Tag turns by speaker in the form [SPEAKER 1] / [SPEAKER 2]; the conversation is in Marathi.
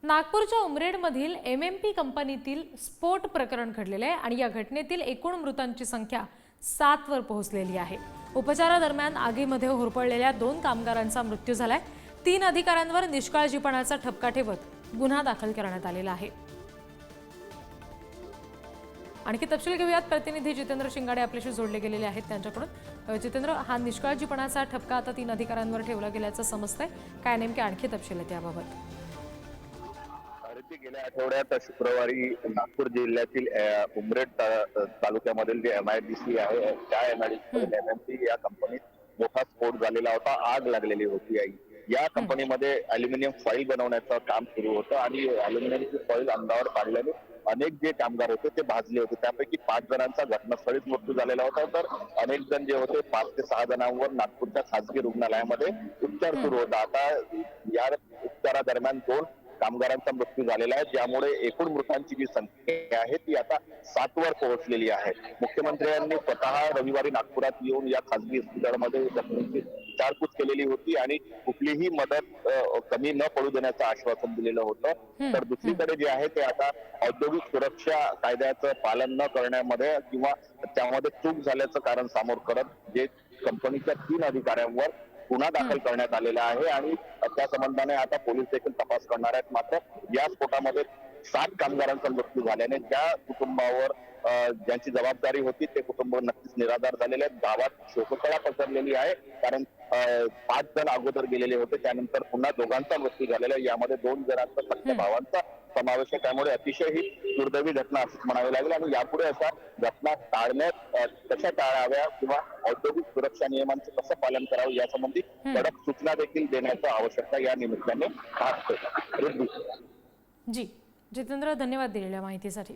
[SPEAKER 1] नागपूरच्या उमरेडमधील MMP कंपनीतील स्फोट प्रकरण घडलेले आहे आणि या घटनेतील एकूण मृतांची संख्या 7 वर पोहोचलेली आहे। उपचारादरम्यान आगीमध्ये होरपळलेल्या 2 कामगारांचा मृत्यू झालाय। 3 अधिकाऱ्यांवर निष्काळजीपणाचा ठपका ठेवत गुन्हा दाखल करण्यात आलेला आहे। आणखी तपशील घेऊयात, प्रतिनिधी जितेंद्र शिंगाडे आपल्याशी जोडले गेलेले आहेत त्यांच्याकडून। जितेंद्र, हा निष्काळजीपणाचा ठपका आता 3 अधिकाऱ्यांवर ठेवला गेल्याचं समजतंय, काय नेमके आणखी तपशील आहेत याबाबत?
[SPEAKER 2] गेल्या आठवड्यात शुक्रवारी नागपूर जिल्ह्यातील उमरेड तालुक्यामधील जे MIDC आहे त्या MIDC MMP या कंपनीत मोठा स्फोट झालेला होता, आग लागलेली होती। या कंपनीमध्ये अॅल्युमिनियम फॉईल बनवण्याचं काम सुरू होतं आणि अॅल्युमिनियमची फॉईल अंगावर पाडल्याने अनेक जे कामगार होते ते भाजले होते। त्यापैकी 5 जणांचा घटनास्थळीच मृत्यू झालेला होता, तर अनेक जण जे होते 5 ते 6 जणांवर नागपूरच्या खासगी रुग्णालयामध्ये उपचार सुरू होता। आता या उपचारादरम्यान 2 कामगारांचा मृत्यू झालेला आहे, ज्यामुळे एकूण मृतांची जी संख्या आहे ती आता 7 वर पोहोचलेली आहे। मुख्यमंत्र्यांनी स्वतः रविवारी नागपुरात येऊन या खासगी हॉस्पिटलमध्ये जखमींची विचारपूस केलेली होती आणि कुठलीही मदत कमी न पडू देण्याचं आश्वासन दिलेलं होतं। तर दुसरीकडे जे आहे ते आता औद्योगिक सुरक्षा कायद्याचं पालन न करण्यामध्ये किंवा त्यामध्ये चूक झाल्याचं कारण समोर करत जे कंपनीच्या 3 अधिकाऱ्यांवर गुन्हा दाखल करण्यात आलेला आहे आणि त्या संबंधाने आता पोलीस देखील तपास करणार आहेत। मात्र या स्फोटामध्ये 7 कामगारांचा मृत्यू झाल्याने त्या कुटुंबावर ज्यांची जबाबदारी होती ते कुटुंब नक्कीच निराधार झालेले आहेत। गावात शोककळा पसरलेली आहे, कारण 5 जण अगोदर गेलेले होते, त्यानंतर पुन्हा 2घांचा मृत्यू झालेला आहे। यामध्ये 2 जणांचा सख्या भावांचा समावेश आहे। त्यामुळे अतिशय ही दुर्दैवी घटना असंच म्हणावी लागेल आणि यापुढे अशा घटना कशा टाळाव्या किंवा औद्योगिक सुरक्षा नियमांचं कसं पालन करावं यासंबंधी कडक सूचना देखील देण्याची आवश्यकता या निमित्ताने भासते।
[SPEAKER 1] जी जितेंद्र, धन्यवाद दिलेल्या माहितीसाठी।